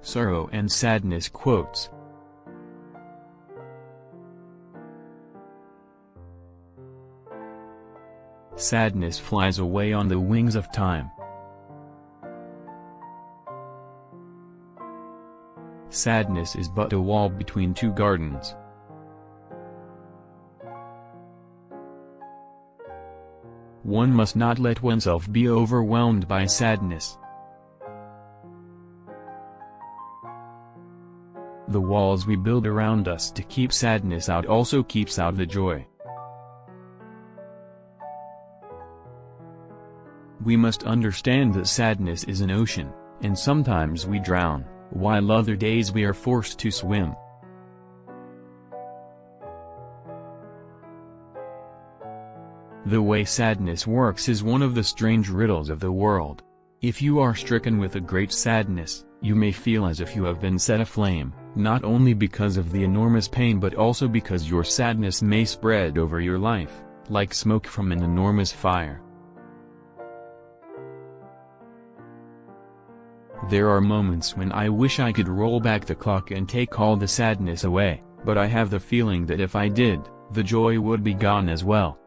Sorrow and Sadness quotes. Sadness flies away on the wings of time. Sadness is but a wall between two gardens. One must not let oneself be overwhelmed by sadness. The walls we build around us to keep sadness out also keeps out the joy. We must understand that sadness is an ocean, and sometimes we drown, while other days we are forced to swim. The way sadness works is one of the strange riddles of the world. If you are stricken with a great sadness, you may feel as if you have been set aflame, not only because of the enormous pain but also because your sadness may spread over your life, like smoke from an enormous fire. There are moments when I wish I could roll back the clock and take all the sadness away, but I have the feeling that if I did, the joy would be gone as well.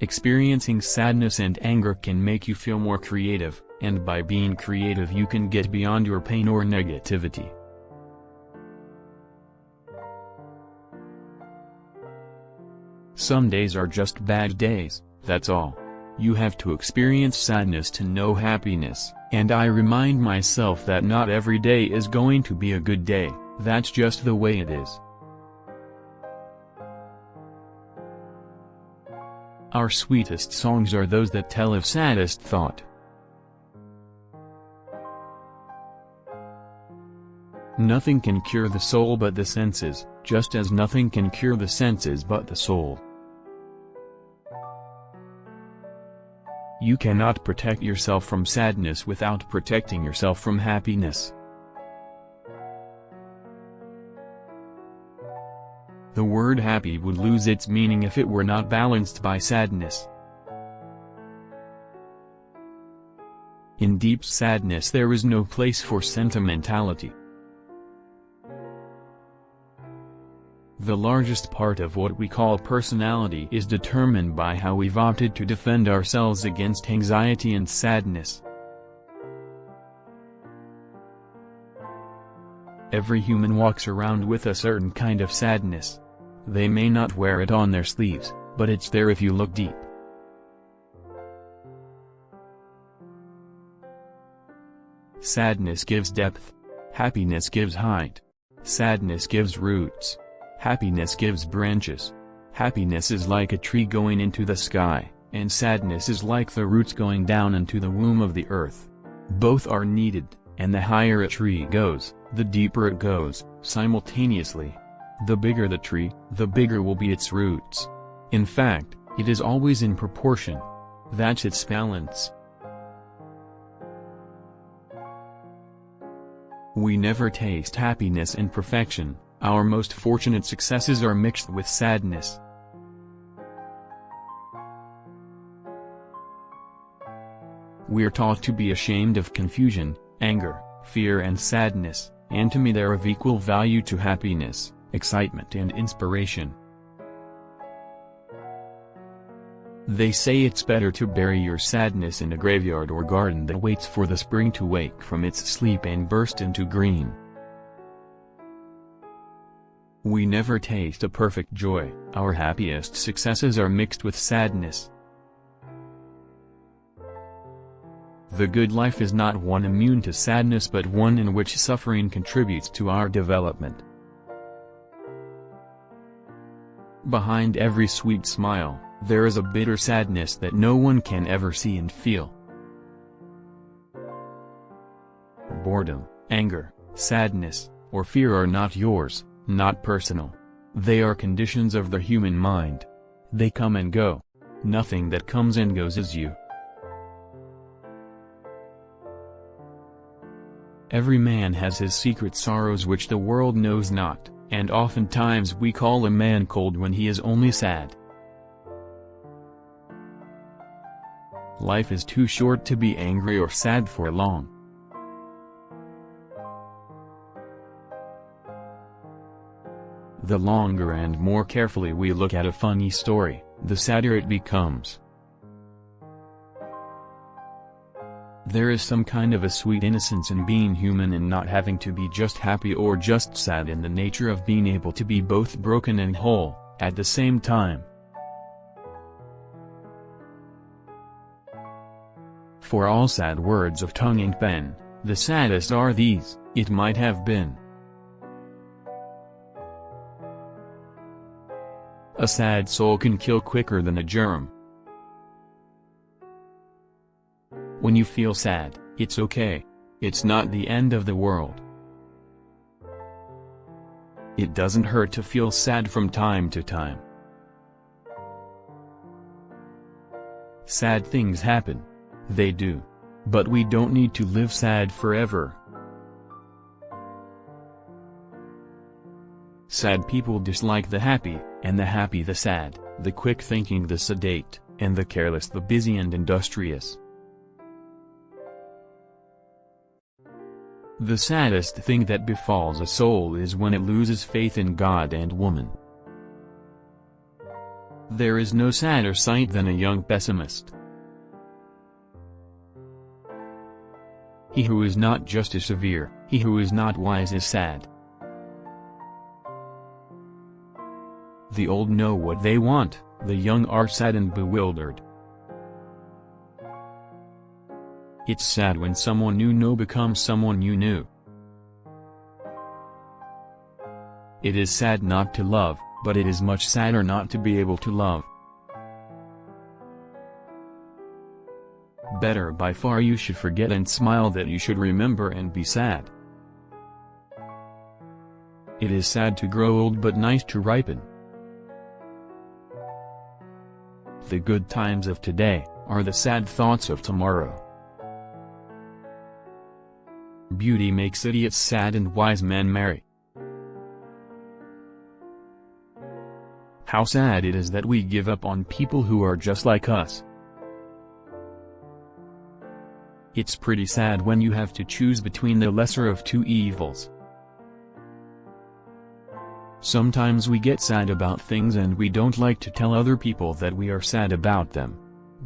Experiencing sadness and anger can make you feel more creative, and by being creative you can get beyond your pain or negativity. Some days are just bad days, that's all. You have to experience sadness to know happiness, and I remind myself that not every day is going to be a good day, that's just the way it is. Our sweetest songs are those that tell of saddest thought. Nothing can cure the soul but the senses, just as nothing can cure the senses but the soul. You cannot protect yourself from sadness without protecting yourself from happiness. The word happy would lose its meaning if it were not balanced by sadness. In deep sadness there is no place for sentimentality. The largest part of what we call personality is determined by how we've opted to defend ourselves against anxiety and sadness. Every human walks around with a certain kind of sadness. They may not wear it on their sleeves, but it's there if you look deep. Sadness gives depth. Happiness gives height. Sadness gives roots. Happiness gives branches. Happiness is like a tree going into the sky, and sadness is like the roots going down into the womb of the earth. Both are needed, and the higher a tree goes, the deeper it goes, simultaneously. The bigger the tree, the bigger will be its roots. In fact, it is always in proportion. That's its balance. We never taste happiness in perfection. Our most fortunate successes are mixed with sadness. We're taught to be ashamed of confusion, anger, fear and sadness, and to me they're of equal value to happiness, excitement and inspiration. They say it's better to bury your sadness in a graveyard or garden that waits for the spring to wake from its sleep and burst into green. We never taste a perfect joy. Our happiest successes are mixed with sadness. The good life is not one immune to sadness but one in which suffering contributes to our development. Behind every sweet smile, there is a bitter sadness that no one can ever see and feel. Boredom, anger, sadness, or fear are not yours, not personal. They are conditions of the human mind. They come and go. Nothing that comes and goes is you. Every man has his secret sorrows which the world knows not, and oftentimes we call a man cold when he is only sad. Life is too short to be angry or sad for long. The longer and more carefully we look at a funny story, the sadder it becomes. There is some kind of a sweet innocence in being human and not having to be just happy or just sad, in the nature of being able to be both broken and whole, at the same time. For all sad words of tongue and pen, the saddest are these: "It might have been." A sad soul can kill quicker than a germ. When you feel sad, it's okay. It's not the end of the world. It doesn't hurt to feel sad from time to time. Sad things happen. They do. But we don't need to live sad forever. Sad people dislike the happy, and the happy the sad, the quick-thinking the sedate, and the careless the busy and industrious. The saddest thing that befalls a soul is when it loses faith in God and woman. There is no sadder sight than a young pessimist. He who is not just is severe, he who is not wise is sad. The old know what they want, the young are sad and bewildered. It's sad when someone you know becomes someone you knew. It is sad not to love, but it is much sadder not to be able to love. Better by far you should forget and smile than you should remember and be sad. It is sad to grow old but nice to ripen. The good times of today are the sad thoughts of tomorrow. Beauty makes idiots sad and wise men merry. How sad it is that we give up on people who are just like us. It's pretty sad when you have to choose between the lesser of two evils. Sometimes we get sad about things and we don't like to tell other people that we are sad about them.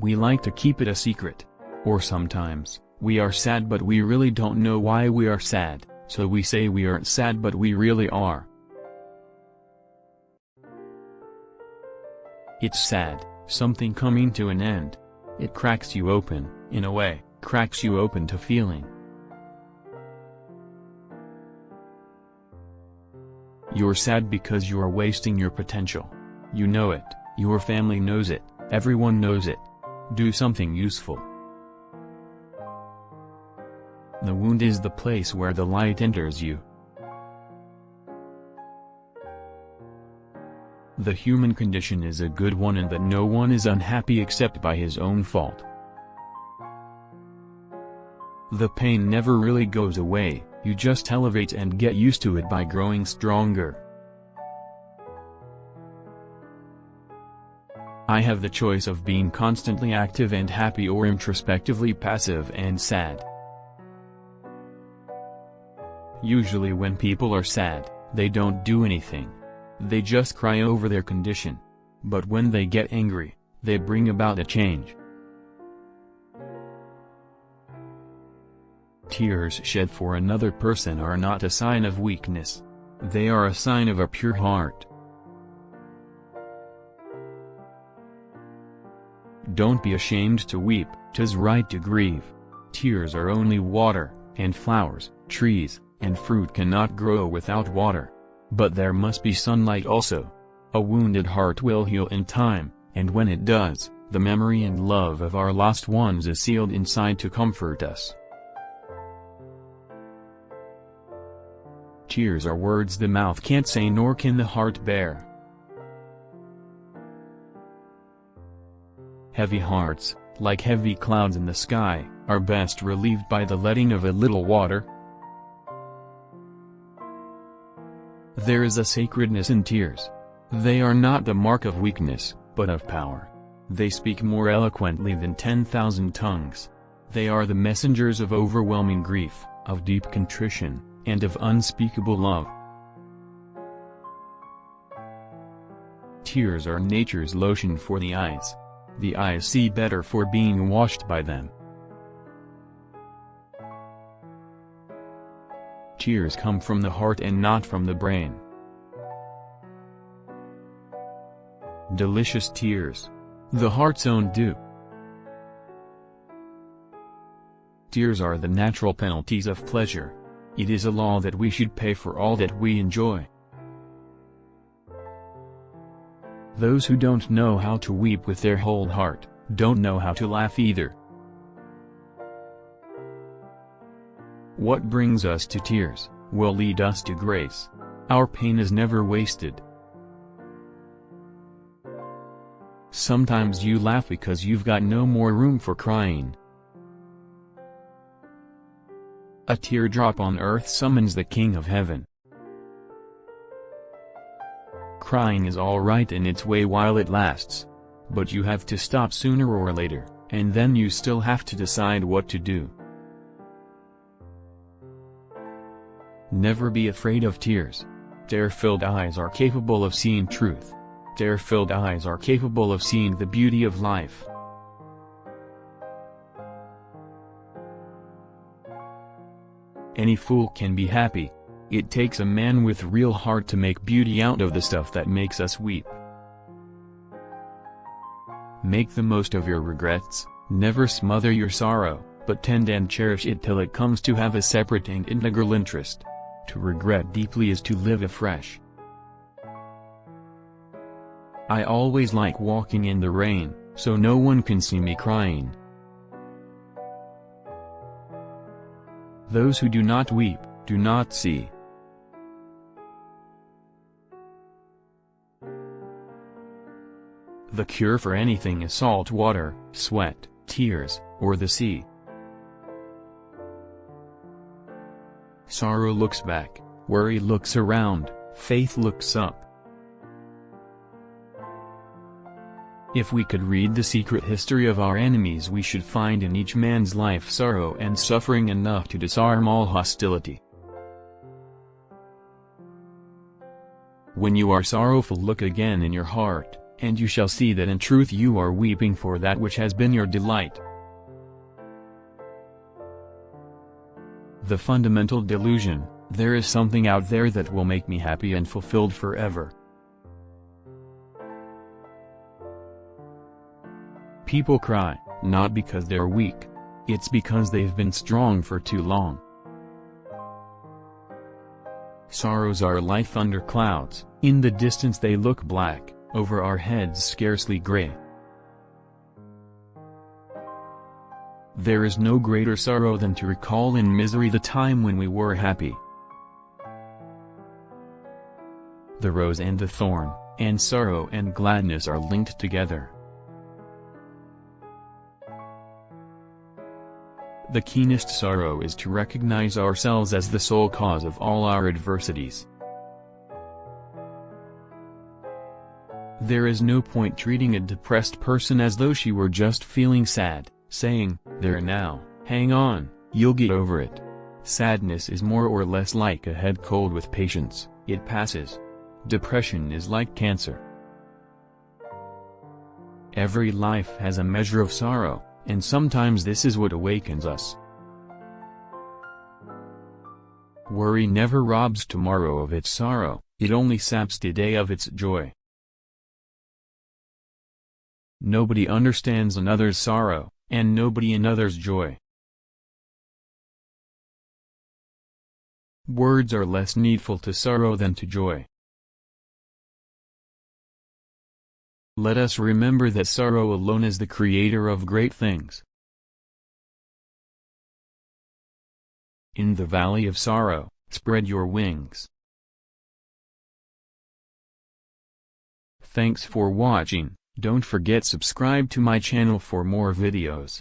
We like to keep it a secret. Or sometimes, we are sad but we really don't know why we are sad, so we say we aren't sad but we really are. It's sad, something coming to an end. It cracks you open, in a way, cracks you open to feeling. You're sad because you are wasting your potential. You know it, your family knows it, everyone knows it. Do something useful. The wound is the place where the light enters you. The human condition is a good one in that no one is unhappy except by his own fault. The pain never really goes away, you just elevate and get used to it by growing stronger. I have the choice of being constantly active and happy or introspectively passive and sad. Usually when people are sad, they don't do anything. They just cry over their condition. But when they get angry, they bring about a change. Tears shed for another person are not a sign of weakness. They are a sign of a pure heart. Don't be ashamed to weep, 'tis right to grieve. Tears are only water, and flowers, trees, and fruit cannot grow without water. But there must be sunlight also. A wounded heart will heal in time, and when it does, the memory and love of our lost ones is sealed inside to comfort us. Tears are words the mouth can't say nor can the heart bear. Heavy hearts, like heavy clouds in the sky, are best relieved by the letting of a little water. There is a sacredness in tears. They are not the mark of weakness, but of power. They speak more eloquently than 10,000 tongues. They are the messengers of overwhelming grief, of deep contrition, and of unspeakable love. Tears are nature's lotion for the eyes. The eyes see better for being washed by them. Tears come from the heart and not from the brain. Delicious tears. The heart's own dew. Tears are the natural penalties of pleasure. It is a law that we should pay for all that we enjoy. Those who don't know how to weep with their whole heart, don't know how to laugh either. What brings us to tears, will lead us to grace. Our pain is never wasted. Sometimes you laugh because you've got no more room for crying. A teardrop on earth summons the King of Heaven. Crying is all right in its way while it lasts. But you have to stop sooner or later, and then you still have to decide what to do. Never be afraid of tears. Tear-filled eyes are capable of seeing truth. Tear-filled eyes are capable of seeing the beauty of life. Any fool can be happy. It takes a man with real heart to make beauty out of the stuff that makes us weep. Make the most of your regrets, never smother your sorrow, but tend and cherish it till it comes to have a separate and integral interest. To regret deeply is to live afresh. I always like walking in the rain, so no one can see me crying. Those who do not weep, do not see. The cure for anything is salt water, sweat, tears, or the sea. Sorrow looks back, worry looks around, faith looks up. If we could read the secret history of our enemies, we should find in each man's life sorrow and suffering enough to disarm all hostility. When you are sorrowful, look again in your heart, and you shall see that in truth you are weeping for that which has been your delight. The fundamental delusion: there is something out there that will make me happy and fulfilled forever. People cry, not because they're weak. It's because they've been strong for too long. Sorrows are like thunder clouds. In the distance they look black, over our heads scarcely gray. There is no greater sorrow than to recall in misery the time when we were happy. The rose and the thorn, and sorrow and gladness are linked together. The keenest sorrow is to recognize ourselves as the sole cause of all our adversities. There is no point treating a depressed person as though she were just feeling sad, saying, "There now, hang on, you'll get over it." Sadness is more or less like a head cold with patience, it passes. Depression is like cancer. Every life has a measure of sorrow, and sometimes this is what awakens us. Worry never robs tomorrow of its sorrow, it only saps today of its joy. Nobody understands another's sorrow, and nobody another's joy. Words are less needful to sorrow than to joy. Let us remember that sorrow alone is the creator of great things. In the valley of sorrow, spread your wings. Thanks for watching. Don't forget subscribe to my channel for more videos.